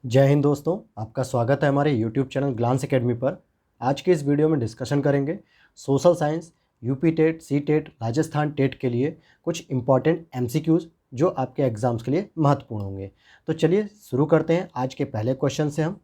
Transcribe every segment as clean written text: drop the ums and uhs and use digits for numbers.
जय हिंद दोस्तों, आपका स्वागत है हमारे YouTube चैनल ग्लांस एकेडमी पर। आज के इस वीडियो में डिस्कशन करेंगे social science, UP TET, C TET, Rajasthan TET के लिए कुछ इंपॉर्टेंट MCQs जो आपके एग्ज़ाम्स के लिए महत्वपूर्ण होंगे। तो चलिए शुरू करते हैं आज के पहले क्वेश्चन से। हम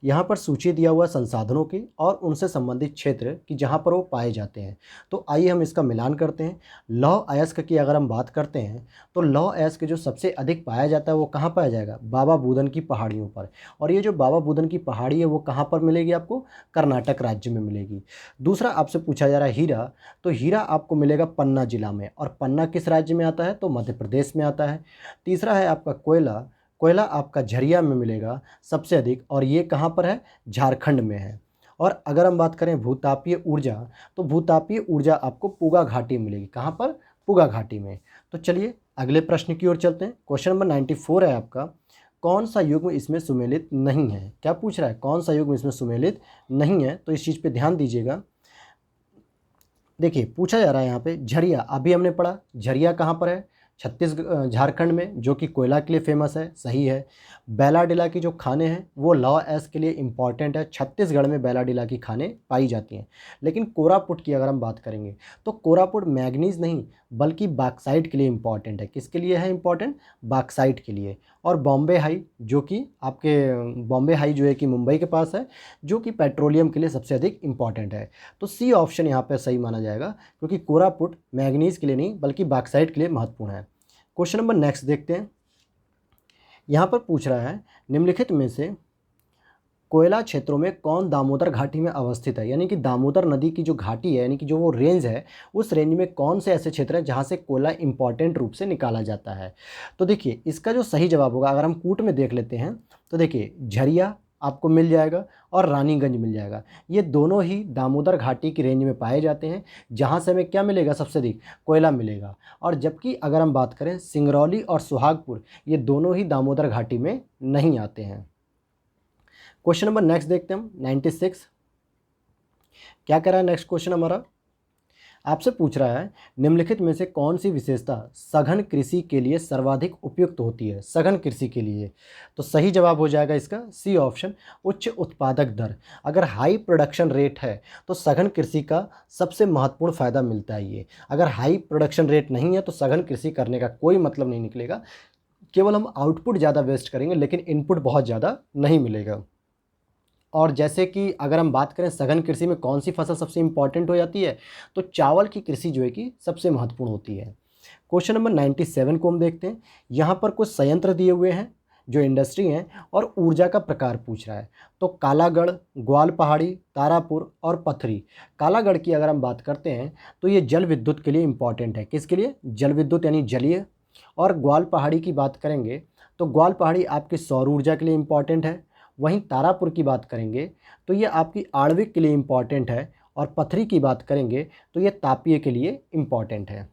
यहाँ पर सूची दिया हुआ संसाधनों की और उनसे संबंधित क्षेत्र कि जहाँ पर वो पाए जाते हैं। तो आइए हम इसका मिलान करते हैं। लौह अयस्क की अगर हम बात करते हैं तो लौह अयस्क जो सबसे अधिक पाया जाता है वो कहाँ पाया जाएगा? बाबा बुदन की पहाड़ियों पर। और ये जो बाबा बुदन की पहाड़ी है वो कहाँ पर मिलेगी आपको? कर्नाटक राज्य में मिलेगी। दूसरा आपसे पूछा जा रहा है हीरा, तो हीरा आपको मिलेगा पन्ना जिला में, और पन्ना किस राज्य में आता है? तो मध्य प्रदेश में आता है। तीसरा है आपका कोयला, कोयला आपका झरिया में मिलेगा सबसे अधिक, और ये कहाँ पर है? झारखंड में है। और अगर हम बात करें भूतापीय ऊर्जा, तो भूतापीय ऊर्जा आपको पूगा घाटी में मिलेगी। कहाँ पर? पूगा घाटी में। तो चलिए अगले प्रश्न की ओर चलते हैं। क्वेश्चन नंबर 94 है आपका, कौन सा युग्म इसमें सुमेलित नहीं है? क्या पूछ रहा है? कौन सा युग्म इसमें सुमेलित नहीं है? तो इस चीज़ पे ध्यान दीजिएगा। देखिए पूछा जा रहा है यहाँ पे झरिया, अभी हमने पढ़ा झरिया कहाँ पर है? झारखंड में, जो कि कोयला के लिए फेमस है। सही है। बैलाडिला की जो खाने हैं वो लौह अयस्क के लिए इम्पॉर्टेंट है। छत्तीसगढ़ में बैलाडिला की खाने पाई जाती हैं। लेकिन कोरापुट की अगर हम बात करेंगे तो कोरापुट मैग्नीज नहीं बल्कि बॉक्साइट के लिए इम्पॉर्टेंट है। किसके लिए है इम्पॉर्टेंट? बॉक्साइट के लिए। और बॉम्बे हाई, जो कि आपके बॉम्बे हाई जो है कि मुंबई के पास है, जो कि पेट्रोलियम के लिए सबसे अधिक इम्पॉर्टेंट है। तो सी ऑप्शन यहाँ पे सही माना जाएगा, क्योंकि कोरापुट मैग्नीज के लिए नहीं बल्कि बॉक्साइट के लिए महत्वपूर्ण है। क्वेश्चन नंबर नेक्स्ट देखते हैं। यहाँ पर पूछ रहा है निम्नलिखित में से कोयला क्षेत्रों में कौन दामोदर घाटी में अवस्थित है? यानी कि दामोदर नदी की जो घाटी है, यानी कि जो वो रेंज है, उस रेंज में कौन से ऐसे क्षेत्र हैं जहाँ से कोयला इंपॉर्टेंट रूप से निकाला जाता है? तो देखिए इसका जो सही जवाब होगा, अगर हम कूट में देख लेते हैं तो देखिए झरिया आपको मिल जाएगा और रानीगंज मिल जाएगा। ये दोनों ही दामोदर घाटी की रेंज में पाए जाते हैं, जहाँ से हमें क्या मिलेगा? सबसे अधिक कोयला मिलेगा। और जबकि अगर हम बात करें सिंगरौली और सुहागपुर, ये दोनों ही दामोदर घाटी में नहीं आते हैं। क्वेश्चन नंबर नेक्स्ट देखते हैं हम 96। क्या कह रहा है नेक्स्ट क्वेश्चन हमारा? आपसे पूछ रहा है निम्नलिखित में से कौन सी विशेषता सघन कृषि के लिए सर्वाधिक उपयुक्त होती है? सघन कृषि के लिए तो सही जवाब हो जाएगा इसका सी ऑप्शन, उच्च उत्पादक दर। अगर हाई प्रोडक्शन रेट है तो सघन कृषि का सबसे महत्वपूर्ण फायदा मिलता है ये। अगर हाई प्रोडक्शन रेट नहीं है तो सघन कृषि करने का कोई मतलब नहीं निकलेगा। केवल हम आउटपुट ज़्यादा वेस्ट करेंगे लेकिन इनपुट बहुत ज़्यादा नहीं मिलेगा। और जैसे कि अगर हम बात करें सघन कृषि में कौन सी फसल सबसे इंपॉर्टेंट हो जाती है, तो चावल की कृषि जो है कि सबसे महत्वपूर्ण होती है। क्वेश्चन नंबर 97 को हम देखते हैं। यहाँ पर कुछ संयंत्र दिए हुए हैं जो इंडस्ट्री हैं, और ऊर्जा का प्रकार पूछ रहा है। तो कालागढ़, ग्वाल पहाड़ी, तारापुर और पथरी। कालागढ़ की अगर हम बात करते हैं तो ये जल विद्युत के लिए इंपॉर्टेंट है। किसके लिए? जल विद्युत यानी जलीय। और ग्वाल पहाड़ी की बात करेंगे तो ग्वाल पहाड़ी आपकी सौर ऊर्जा के लिए इंपॉर्टेंट है। वहीं तारापुर की बात करेंगे तो ये आपकी आणविक के लिए इम्पॉर्टेंट है। और पथरी की बात करेंगे तो ये तापीय के लिए इम्पॉर्टेंट है।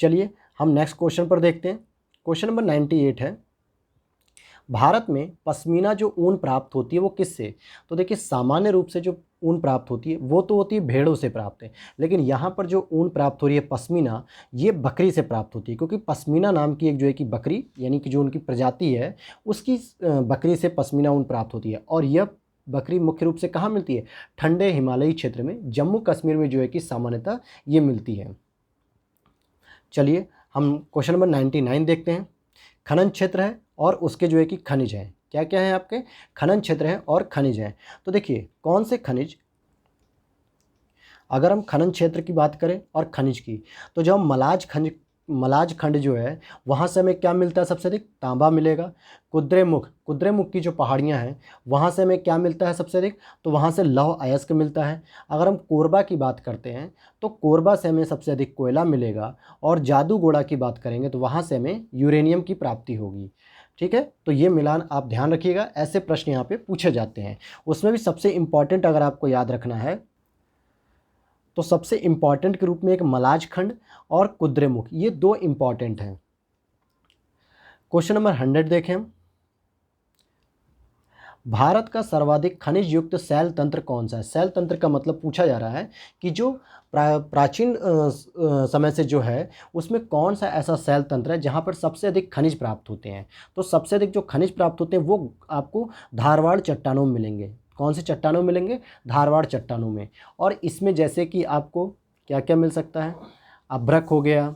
चलिए हम नेक्स्ट क्वेश्चन पर देखते हैं। क्वेश्चन नंबर 98 है, भारत में पश्मीना जो ऊन प्राप्त होती है वो किससे? तो देखिए सामान्य रूप से जो ऊन प्राप्त होती है वो तो होती है भेड़ों से प्राप्त है, लेकिन यहाँ पर जो ऊन प्राप्त हो रही है पश्मीना, ये बकरी से प्राप्त होती है। क्योंकि पश्मीना नाम की एक जो है कि बकरी, यानी कि जो उनकी प्रजाति है उसकी बकरी से पश्मीना ऊन प्राप्त होती है। और यह बकरी मुख्य रूप से कहाँ मिलती है? ठंडे हिमालयी क्षेत्र में, जम्मू कश्मीर में जो है कि सामान्यतः ये मिलती है। चलिए हम क्वेश्चन नंबर 99 देखते हैं। खनन क्षेत्र है और उसके जो है कि खनिज हैं। क्या क्या है आपके? खनन क्षेत्र है और खनिज हैं। तो देखिए कौन से खनिज, अगर हम खनन क्षेत्र की बात करें और खनिज की, तो जब हम मलाज खंड जो है वहाँ से हमें क्या मिलता है? सबसे अधिक तांबा मिलेगा। कुद्रेमुख की जो पहाड़ियाँ हैं वहाँ से हमें क्या मिलता है सबसे अधिक? तो वहाँ से लौह अयस्क मिलता है। अगर हम कोरबा की बात करते हैं तो कोरबा से हमें सबसे अधिक कोयला मिलेगा। और जादूगोड़ा की बात करेंगे तो वहाँ से हमें यूरेनियम की प्राप्ति होगी। ठीक है, तो ये मिलान आप ध्यान रखिएगा, ऐसे प्रश्न यहाँ पे पूछे जाते हैं। उसमें भी सबसे इम्पॉर्टेंट अगर आपको याद रखना है तो सबसे इम्पॉर्टेंट के रूप में एक मलाज खंड और कुद्रेमुख, ये दो इम्पॉर्टेंट हैं। क्वेश्चन नंबर 100 देखें हम। भारत का सर्वाधिक खनिज युक्त शैल तंत्र कौन सा है? शैल तंत्र का मतलब पूछा जा रहा है कि जो प्राचीन समय से जो है उसमें कौन सा ऐसा शैल तंत्र है जहाँ पर सबसे अधिक खनिज प्राप्त होते हैं। तो सबसे अधिक जो खनिज प्राप्त होते हैं वो आपको धारवाड़ चट्टानों में मिलेंगे। कौन सी चट्टानों में मिलेंगे? धारवाड़ चट्टानों में। और इसमें जैसे कि आपको क्या क्या मिल सकता है? अभ्रक हो गया,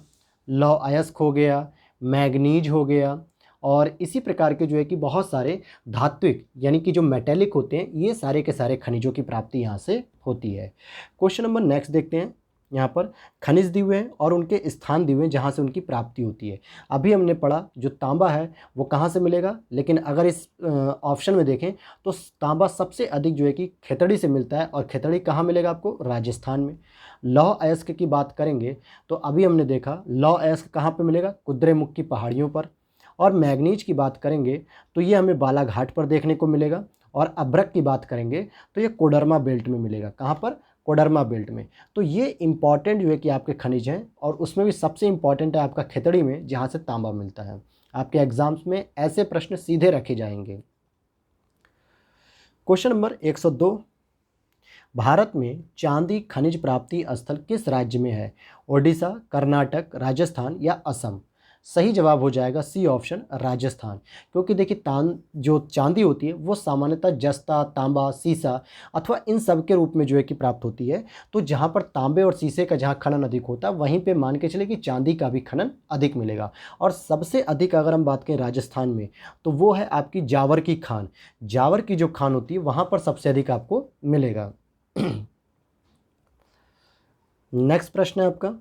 लौह अयस्क हो गया, मैग्नीज हो गया, और इसी प्रकार के जो है कि बहुत सारे धात्विक यानी कि जो मेटेलिक होते हैं, ये सारे के सारे खनिजों की प्राप्ति यहाँ से होती है। क्वेश्चन नंबर नेक्स्ट देखते हैं। यहाँ पर खनिज दिए हुए हैं और उनके स्थान दिए हुए हैं जहाँ से उनकी प्राप्ति होती है। अभी हमने पढ़ा जो तांबा है वो कहाँ से मिलेगा, लेकिन अगर इस ऑप्शन में देखें तो तांबा सबसे अधिक जो है कि खेतड़ी से मिलता है, और खेतड़ी कहाँ मिलेगा आपको? राजस्थान में। लौह अयस्क की बात करेंगे तो अभी हमने देखा लौह अयस्क कहाँ पर मिलेगा? कुद्रेमुख की पहाड़ियों पर। और मैग्नीज की बात करेंगे तो ये हमें बालाघाट पर देखने को मिलेगा। और अभ्रक की बात करेंगे तो ये कोडरमा बेल्ट में मिलेगा। कहाँ पर? कोडरमा बेल्ट में। तो ये इंपॉर्टेंट जो है कि आपके खनिज हैं, और उसमें भी सबसे इंपॉर्टेंट है आपका खेतड़ी में जहाँ से तांबा मिलता है। आपके एग्जाम्स में ऐसे प्रश्न सीधे रखे जाएंगे। क्वेश्चन नंबर 102, भारत में चांदी खनिज प्राप्ति स्थल किस राज्य में है? ओडिशा, कर्नाटक, राजस्थान या असम? सही जवाब हो जाएगा सी ऑप्शन, राजस्थान। क्योंकि देखिए जो चांदी होती है वो सामान्यतः जस्ता, तांबा, सीसा अथवा इन सब के रूप में जो है कि प्राप्त होती है। तो जहाँ पर तांबे और सीसे का जहाँ खनन अधिक होता है वहीं पे मान के चले कि चांदी का भी खनन अधिक मिलेगा। और सबसे अधिक अगर हम बात करें राजस्थान में तो वो है आपकी जावर की खान। जावर की जो खान होती है वहाँ पर सबसे अधिक आपको मिलेगा। नेक्स्ट प्रश्न है आपका,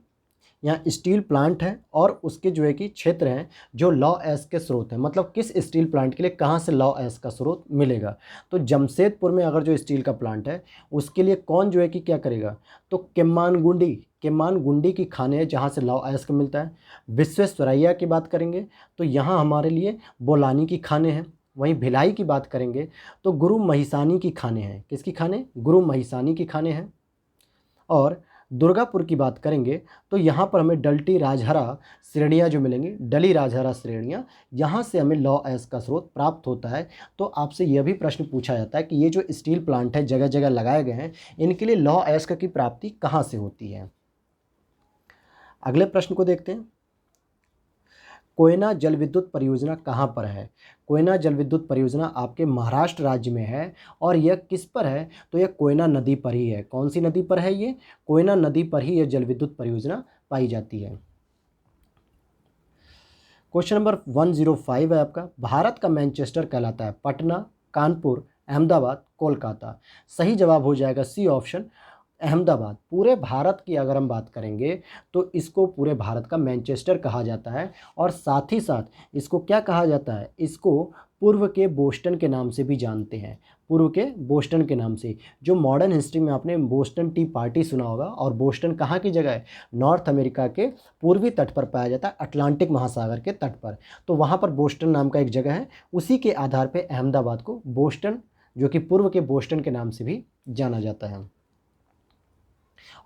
यहाँ स्टील प्लांट है और उसके जो है कि क्षेत्र हैं जो लौह अयस्क के स्रोत हैं। मतलब किस स्टील प्लांट के लिए कहाँ से लौह अयस्क का स्रोत मिलेगा? तो जमशेदपुर में अगर जो स्टील का प्लांट है उसके लिए कौन जो है कि क्या करेगा? तो केम्मानगुंडी की खानें हैं जहाँ से लौह अयस्क मिलता है। विश्वेश्वरैया की बात करेंगे तो यहाँ हमारे लिए बोलानी की खानें हैं। वहीं भिलाई की बात करेंगे तो गुरु महिसानी की खानें हैं। किसकी खानें? गुरु महिसानी की खानें हैं। और दुर्गापुर की बात करेंगे तो यहाँ पर हमें डल्टी राजहरा श्रेणियाँ जो मिलेंगी, डली राजहरा श्रेणियाँ, यहाँ से हमें लौह अयस्क का स्रोत प्राप्त होता है। तो आपसे यह भी प्रश्न पूछा जाता है कि ये जो स्टील प्लांट है जगह जगह लगाए गए हैं, इनके लिए लौह अयस्क की प्राप्ति कहाँ से होती है? अगले प्रश्न को देखते हैं। कोयना जल विद्युत परियोजना कहाँ पर है? कोयना जल विद्युत परियोजना आपके महाराष्ट्र राज्य में है। और यह किस पर है? तो यह कोयना नदी पर ही है। कौन सी नदी पर है? ये कोयना नदी पर ही यह जल विद्युत परियोजना पाई जाती है। क्वेश्चन नंबर 105 है आपका, भारत का मैनचेस्टर कहलाता है पटना, कानपुर, अहमदाबाद, कोलकाता? सही जवाब हो जाएगा सी ऑप्शन, अहमदाबाद। पूरे भारत की अगर हम बात करेंगे तो इसको पूरे भारत का मैनचेस्टर कहा जाता है। और साथ ही साथ इसको क्या कहा जाता है? इसको पूर्व के बोस्टन के नाम से भी जानते हैं। पूर्व के बोस्टन के नाम से। जो मॉडर्न हिस्ट्री में आपने बोस्टन टी पार्टी सुना होगा। और बोस्टन कहाँ की जगह है? नॉर्थ अमेरिका के पूर्वी तट पर पाया जाता है, अटलांटिक महासागर के तट पर। तो वहाँ पर बोस्टन नाम का एक जगह है। उसी के आधार पर अहमदाबाद को बोस्टन, जो कि पूर्व के बोस्टन के नाम से भी जाना जाता है।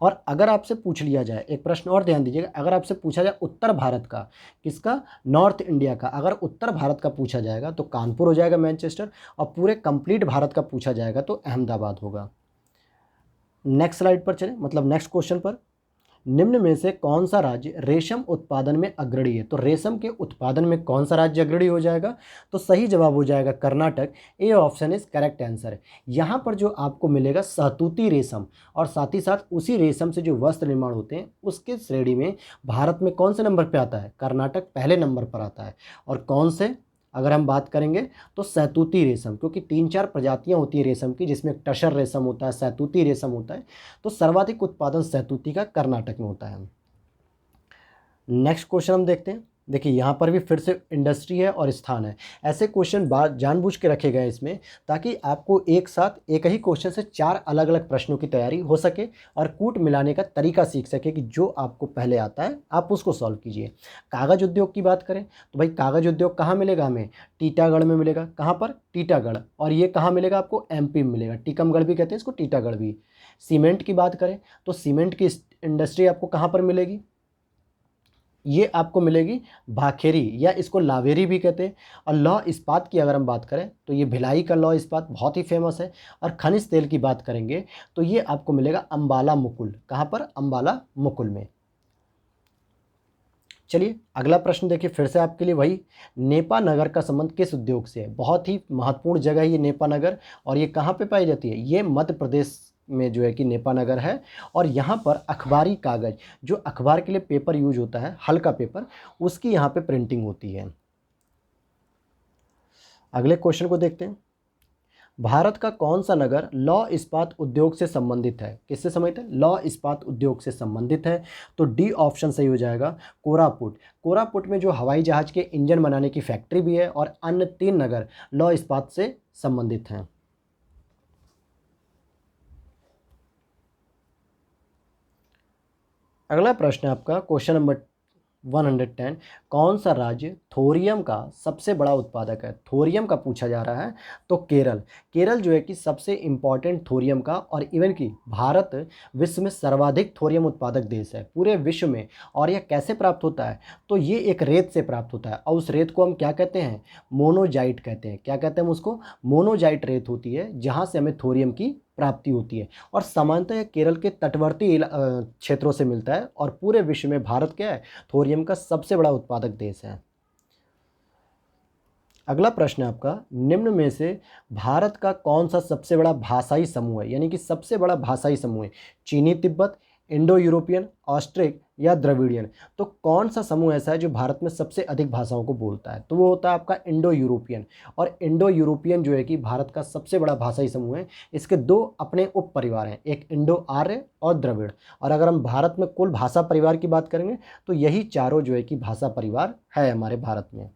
और अगर आपसे पूछ लिया जाए, एक प्रश्न और ध्यान दीजिएगा, अगर आपसे पूछा जाए उत्तर भारत का, किसका? नॉर्थ इंडिया का, अगर उत्तर भारत का पूछा जाएगा तो कानपुर हो जाएगा मैनचेस्टर। और पूरे कंप्लीट भारत का पूछा जाएगा तो अहमदाबाद होगा। नेक्स्ट स्लाइड पर चलें, मतलब नेक्स्ट क्वेश्चन पर। निम्न में से कौन सा राज्य रेशम उत्पादन में अग्रणी है? तो रेशम के उत्पादन में कौन सा राज्य अग्रणी हो जाएगा? तो सही जवाब हो जाएगा Karnataka. A option is correct answer. यहाँ पर जो आपको मिलेगा सहतूती रेशम, और साथ ही साथ उसी रेशम से जो वस्त्र निर्माण होते हैं उसके श्रेणी में भारत में कौन से नंबर पर आता है? कर्नाटक पहले नंबर पर आता है। और कौन से अगर हम बात करेंगे तो सहतूती रेशम, क्योंकि 3-4 प्रजातियां होती है रेशम की, जिसमें टसर रेशम होता है, सहतूती रेशम होता है। तो सर्वाधिक उत्पादन सहतूती का कर्नाटक में होता है। नेक्स्ट क्वेश्चन हम देखते हैं। देखिए यहाँ पर भी फिर से इंडस्ट्री है और स्थान है। ऐसे क्वेश्चन जानबूझ के रखे गए इसमें, ताकि आपको एक साथ एक ही क्वेश्चन से 4 अलग अलग प्रश्नों की तैयारी हो सके और कूट मिलाने का तरीका सीख सके कि जो आपको पहले आता है आप उसको सॉल्व कीजिए। कागज़ उद्योग की बात करें तो भाई कागज़ उद्योग कहाँ मिलेगा हमें? टीटागढ़ में मिलेगा। कहाँ पर? टीटागढ़। और ये कहाँ मिलेगा आपको? एमपी में मिलेगा। टीकमगढ़ भी कहते हैं इसको, टीटागढ़ भी। सीमेंट की बात करें तो सीमेंट की इंडस्ट्री आपको कहाँ पर मिलेगी? ये आपको मिलेगी भाखेरी या इसको लावेरी भी कहते हैं। और लौह इस्पात की अगर हम बात करें तो ये भिलाई का लौह इस्पात बहुत ही फेमस है। और खनिज तेल की बात करेंगे तो ये आपको मिलेगा अंबाला मुकुल। कहाँ पर? अंबाला मुकुल में। चलिए अगला प्रश्न देखिए, फिर से आपके लिए वही, नेपा नगर का संबंध किस उद्योग से है? बहुत ही महत्वपूर्ण जगह है ये नेपा नगर। और ये कहाँ पे पाई जाती है? ये मध्य प्रदेश में जो है कि नेपा नगर है। और यहाँ पर अखबारी कागज, जो अखबार के लिए पेपर यूज होता है, हल्का पेपर, उसकी यहाँ पे प्रिंटिंग होती है। अगले क्वेश्चन को देखते हैं। भारत का कौन सा नगर लौह इस्पात उद्योग से संबंधित है? किससे संबंधित है? लौह इस्पात उद्योग से संबंधित है। तो डी ऑप्शन सही हो जाएगा, कोरापुट। कोरापुट में जो हवाई जहाज के इंजन बनाने की फैक्ट्री भी है। और अन्य 3 नगर लौह इस्पात से संबंधित हैं। अगला प्रश्न है आपका क्वेश्चन नंबर 110। कौन सा राज्य थोरियम का सबसे बड़ा उत्पादक है? थोरियम का पूछा जा रहा है। तो केरल। केरल जो है कि सबसे इम्पॉर्टेंट थोरियम का, और इवन कि भारत विश्व में सर्वाधिक थोरियम उत्पादक देश है पूरे विश्व में। और यह कैसे प्राप्त होता है? तो ये एक रेत से प्राप्त होता है। और उस रेत को हम क्या कहते हैं? मोनोजाइट कहते हैं। क्या कहते हैं हम उसको? मोनोजाइट रेत होती है, जहाँ से हमें थोरियम की प्राप्ति होती है। और सामान्यतः यह केरल के तटवर्ती क्षेत्रों से मिलता है। और पूरे विश्व में भारत क्या है? थोरियम का सबसे बड़ा उत्पादक देश है। अगला प्रश्न है आपका, निम्न में से भारत का कौन सा सबसे बड़ा भाषाई समूह है? यानी कि सबसे बड़ा भाषाई समूह है। चीनी तिब्बत, इंडो यूरोपियन, ऑस्ट्रिक या द्रविडियन। तो कौन सा समूह ऐसा है जो भारत में सबसे अधिक भाषाओं को बोलता है? तो वो होता है आपका इंडो यूरोपियन। और इंडो यूरोपियन जो है कि भारत का सबसे बड़ा भाषाई समूह है। इसके 2 अपने उप परिवार हैं, एक इंडो आर्य और द्रविड़। और अगर हम भारत में कुल भाषा परिवार की बात करेंगे तो यही चारों जो है कि भाषा परिवार है हमारे भारत में।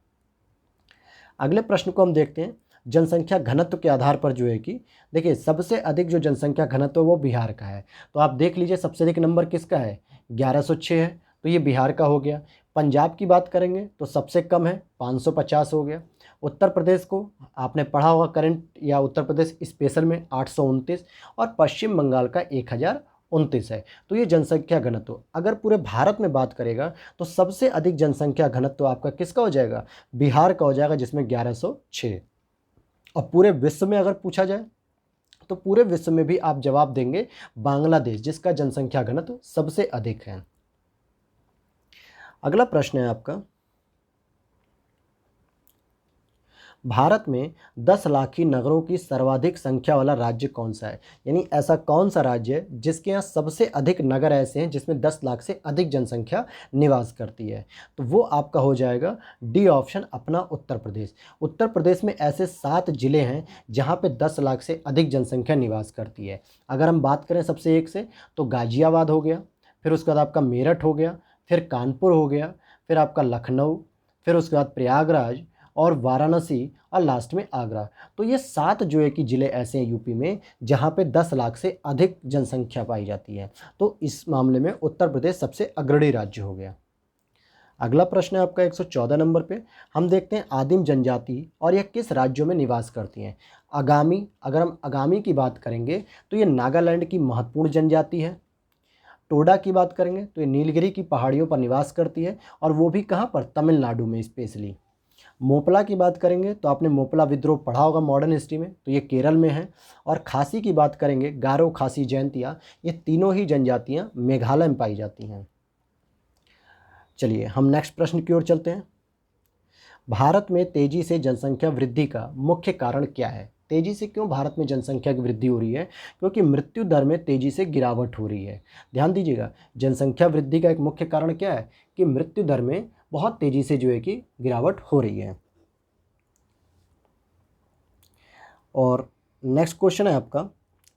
अगले प्रश्न को हम देखते हैं। जनसंख्या घनत्व के आधार पर जो है कि देखिए, सबसे अधिक जो जनसंख्या घनत्व है वो बिहार का है। तो आप देख लीजिए सबसे अधिक नंबर किसका है? 1106 है। तो ये बिहार का हो गया। पंजाब की बात करेंगे तो सबसे कम है, 550 हो गया। उत्तर प्रदेश को आपने पढ़ा होगा करंट या उत्तर प्रदेश स्पेशल में, 829। और पश्चिम बंगाल का 1029 है। तो ये जनसंख्या घनत्व अगर पूरे भारत में बात करेगा तो सबसे अधिक जनसंख्या घनत्व आपका किसका हो जाएगा? बिहार का हो जाएगा, जिसमें 1106। और पूरे विश्व में अगर पूछा जाए तो पूरे विश्व में भी आप जवाब देंगे बांग्लादेश, जिसका जनसंख्या घनत्व सबसे अधिक है। अगला प्रश्न है आपका, भारत में 10 लाखी नगरों की सर्वाधिक संख्या वाला राज्य कौन सा है? यानी ऐसा कौन सा राज्य है जिसके यहाँ सबसे अधिक नगर ऐसे हैं जिसमें 10 लाख से अधिक जनसंख्या निवास करती है? तो वो आपका हो जाएगा डी ऑप्शन, अपना उत्तर प्रदेश। उत्तर प्रदेश में ऐसे 7 जिले हैं जहाँ पे 10 लाख से अधिक जनसंख्या निवास करती है। अगर हम बात करें सबसे एक से तो गाजियाबाद हो गया, फिर उसके बाद आपका मेरठ हो गया, फिर कानपुर हो गया, फिर आपका लखनऊ, फिर उसके बाद प्रयागराज और वाराणसी, और लास्ट में आगरा। तो ये 7 जो है कि ज़िले ऐसे हैं यूपी में जहाँ पे 10 लाख से अधिक जनसंख्या पाई जाती है। तो इस मामले में उत्तर प्रदेश सबसे अग्रणी राज्य हो गया। अगला प्रश्न है आपका 114 नंबर पे। हम देखते हैं आदिम जनजाति और यह किस राज्यों में निवास करती हैं? आगामी, अगर हम आगामी की बात करेंगे तो ये नागालैंड की महत्वपूर्ण जनजाति है। टोडा की बात करेंगे तो ये नीलगिरी की पहाड़ियों पर निवास करती है, और वो भी कहाँ पर? तमिलनाडु में स्पेशली। मोपला की बात करेंगे तो आपने मोपला विद्रोह पढ़ा होगा मॉडर्न हिस्ट्री में, तो ये केरल में है। और खासी की बात करेंगे, गारो, खासी, जयंतिया, ये तीनों ही जनजातियाँ मेघालय में पाई जाती हैं। चलिए हम नेक्स्ट प्रश्न की ओर चलते हैं। भारत में तेजी से जनसंख्या वृद्धि का मुख्य कारण क्या है? तेजी से क्यों भारत में जनसंख्या की वृद्धि हो रही है? क्योंकि मृत्यु दर में तेजी से गिरावट हो रही है। ध्यान दीजिएगा, जनसंख्या वृद्धि का एक मुख्य कारण क्या है? कि मृत्यु दर में बहुत तेजी से जो है कि गिरावट हो रही है। और नेक्स्ट क्वेश्चन है आपका,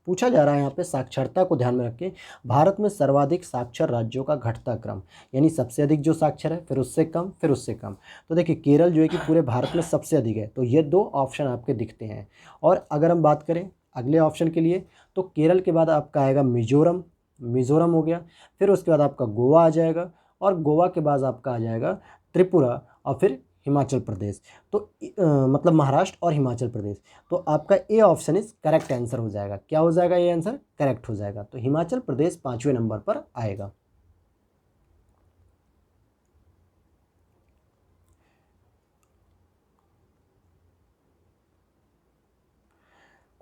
पूछा जा रहा है यहाँ पे साक्षरता को ध्यान में रखें। भारत में सर्वाधिक साक्षर राज्यों का घटता क्रम, यानी सबसे अधिक जो साक्षर है, फिर उससे कम, फिर उससे कम। तो देखिए केरल जो है कि पूरे भारत में सबसे अधिक है। तो ये 2 ऑप्शन आपके दिखते हैं। और अगर हम बात करें अगले ऑप्शन के लिए तो केरल के बाद आपका आएगा मिजोरम। मिजोरम हो गया, फिर उसके बाद आपका गोवा आ जाएगा, और गोवा के बाद आपका आ जाएगा त्रिपुरा, और फिर हिमाचल प्रदेश। तो मतलब महाराष्ट्र और हिमाचल प्रदेश। तो आपका A option is correct answer हो जाएगा। क्या हो जाएगा? ये आंसर करेक्ट हो जाएगा। तो हिमाचल प्रदेश 5वें नंबर पर आएगा।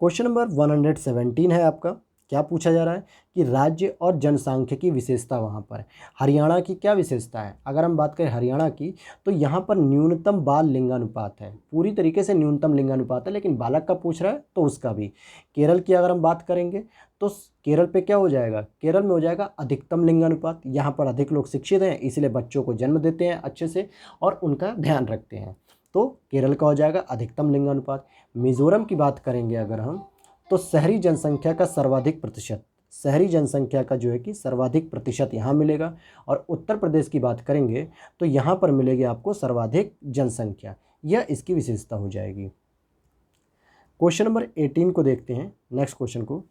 क्वेश्चन नंबर 117 है आपका। क्या पूछा जा रहा है कि राज्य और जनसांख्यिकी विशेषता वहाँ पर है। हरियाणा की क्या विशेषता है? अगर हम बात करें हरियाणा की, तो यहाँ पर न्यूनतम बाल लिंगानुपात है, पूरी तरीके से न्यूनतम लिंगानुपात है, लेकिन बालक का पूछ रहा है तो उसका भी। केरल की अगर हम बात करेंगे तो केरल पे क्या हो जाएगा? केरल में हो जाएगा अधिकतम लिंगानुपात। यहाँ पर अधिक लोग शिक्षित हैं, इसलिए बच्चों को जन्म देते हैं अच्छे से और उनका ध्यान रखते हैं, तो केरल का हो जाएगा अधिकतम लिंगानुपात। मिजोरम की बात करेंगे अगर हम, तो शहरी जनसंख्या का सर्वाधिक प्रतिशत, शहरी जनसंख्या का जो है कि सर्वाधिक प्रतिशत यहाँ मिलेगा। और उत्तर प्रदेश की बात करेंगे तो यहाँ पर मिलेगी आपको सर्वाधिक जनसंख्या, यह इसकी विशेषता हो जाएगी। क्वेश्चन नंबर 18 को देखते हैं, नेक्स्ट क्वेश्चन को।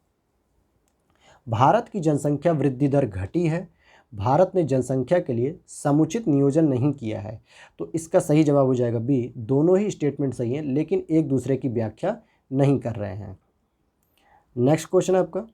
भारत की जनसंख्या वृद्धि दर घटी है, भारत ने जनसंख्या के लिए समुचित नियोजन नहीं किया है। तो इसका सही जवाब हो जाएगा बी। दोनों ही स्टेटमेंट सही हैं, लेकिन एक दूसरे की व्याख्या नहीं कर रहे हैं। नेक्स्ट क्वेश्चन है आपका,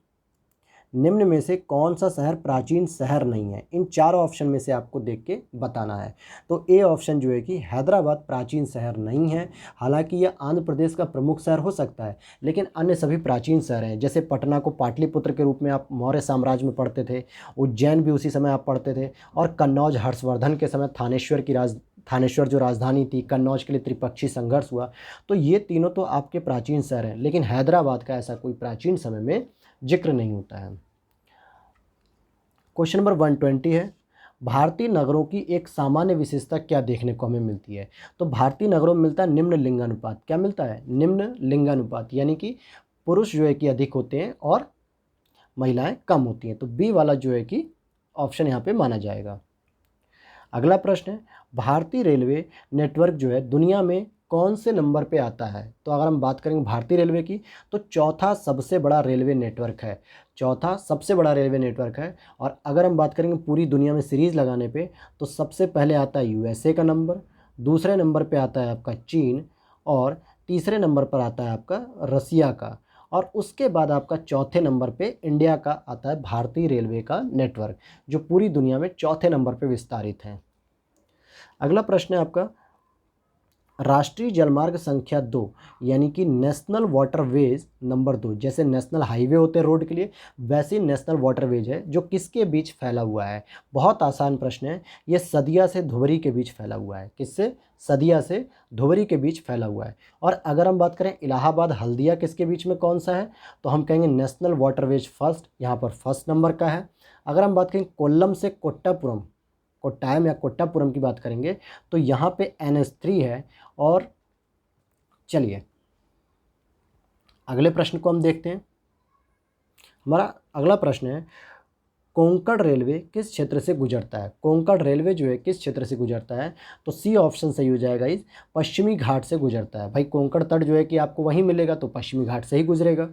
निम्न में से कौन सा शहर प्राचीन शहर नहीं है? इन चारों ऑप्शन में से आपको देख के बताना है। तो ए ऑप्शन जो है कि हैदराबाद प्राचीन शहर नहीं है। हालांकि यह आंध्र प्रदेश का प्रमुख शहर हो सकता है, लेकिन अन्य सभी प्राचीन शहर हैं। जैसे पटना को पाटलिपुत्र के रूप में आप मौर्य साम्राज्य में पढ़ते थे, उज्जैन भी उसी समय आप पढ़ते थे, और कन्नौज हर्षवर्धन के समय थानेश्वर जो राजधानी थी, कन्नौज के लिए त्रिपक्षीय संघर्ष हुआ। तो ये तीनों तो आपके प्राचीन शहर हैं, लेकिन हैदराबाद का ऐसा कोई प्राचीन समय में जिक्र नहीं होता है। क्वेश्चन नंबर 120 है, भारतीय नगरों की एक सामान्य विशेषता क्या देखने को हमें मिलती है? तो भारतीय नगरों में मिलता है निम्न लिंगानुपात। क्या मिलता है? निम्न लिंगानुपात, यानी कि पुरुष जो है कि अधिक होते हैं और महिलाएं कम होती हैं। तो बी वाला जो है कि ऑप्शन यहाँ पे माना जाएगा। अगला प्रश्न है, भारतीय रेलवे नेटवर्क जो है दुनिया में कौन से नंबर पे आता है? तो अगर हम बात करेंगे भारतीय रेलवे की, तो चौथा सबसे बड़ा रेलवे नेटवर्क है, चौथा सबसे बड़ा रेलवे नेटवर्क है। और अगर हम बात करेंगे पूरी दुनिया में सीरीज़ लगाने पे, तो सबसे पहले आता है यूएसए का नंबर, दूसरे नंबर पे आता है आपका चीन, और तीसरे नंबर पर आता है आपका रसिया का, और उसके बाद आपका चौथे नंबर पे इंडिया का आता है भारतीय रेलवे का नेटवर्क, जो पूरी दुनिया में चौथे नंबर पे विस्तारित है। अगला प्रश्न है आपका, राष्ट्रीय जलमार्ग संख्या 2 यानी कि नेशनल वाटरवेज नंबर 2, जैसे नेशनल हाईवे होते हैं रोड के लिए, वैसे ही नेशनल वाटरवेज है, जो किसके बीच फैला हुआ है? बहुत आसान प्रश्न है, ये सदिया से धुबरी के बीच फैला हुआ है। किससे? सदिया से धुबरी के बीच फैला हुआ है। और अगर हम बात करें इलाहाबाद हल्दिया किसके बीच में कौन सा है, तो हम कहेंगे नेशनल वाटरवेज फर्स्ट, यहाँ पर फर्स्ट नंबर का है। अगर हम बात करें कोल्लम से कोट्टायम या कोट्टापुरम की बात करेंगे, तो यहाँ पे NH3 है। और चलिए अगले प्रश्न को हम देखते हैं। हमारा अगला प्रश्न है, कोंकण रेलवे किस क्षेत्र से गुजरता है? कोंकण रेलवे जो है किस क्षेत्र से गुजरता है? तो सी ऑप्शन सही हो जाएगा, इस पश्चिमी घाट से गुजरता है। भाई कोंकण तट जो है कि आपको वहीं मिलेगा, तो पश्चिमी घाट से ही गुजरेगा।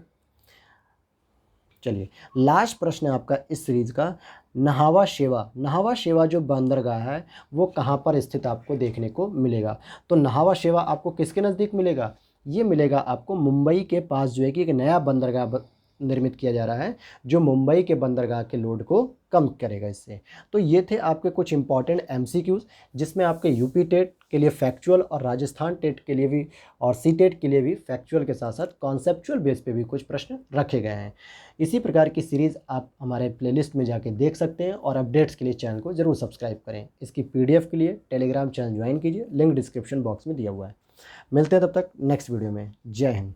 चलिए लास्ट प्रश्न है आपका इस सीरीज का, नहावा शेवा जो बंदरगाह है वो कहाँ पर स्थित आपको देखने को मिलेगा? तो नहावा शेवा आपको किसके नज़दीक मिलेगा? ये मिलेगा आपको मुंबई के पास, जो है कि एक नया बंदरगाह निर्मित किया जा रहा है, जो मुंबई के बंदरगाह के लोड को कम करेगा इससे। तो ये थे आपके कुछ इंपॉर्टेंट MCQs, जिसमें आपके यूपी टेट के लिए फैक्चुअल और राजस्थान टेट के लिए भी और सी टेट के लिए भी फैक्चुअल के साथ साथ कॉन्सेप्चुअल बेस पे भी कुछ प्रश्न रखे गए हैं। इसी प्रकार की सीरीज़ आप हमारे प्लेलिस्ट में जाके देख सकते हैं, और अपडेट्स के लिए चैनल को ज़रूर सब्सक्राइब करें। इसकी PDF के लिए टेलीग्राम चैनल ज्वाइन कीजिए, लिंक डिस्क्रिप्शन बॉक्स में दिया हुआ है। मिलते हैं तब तक नेक्स्ट वीडियो में। जय हिंद।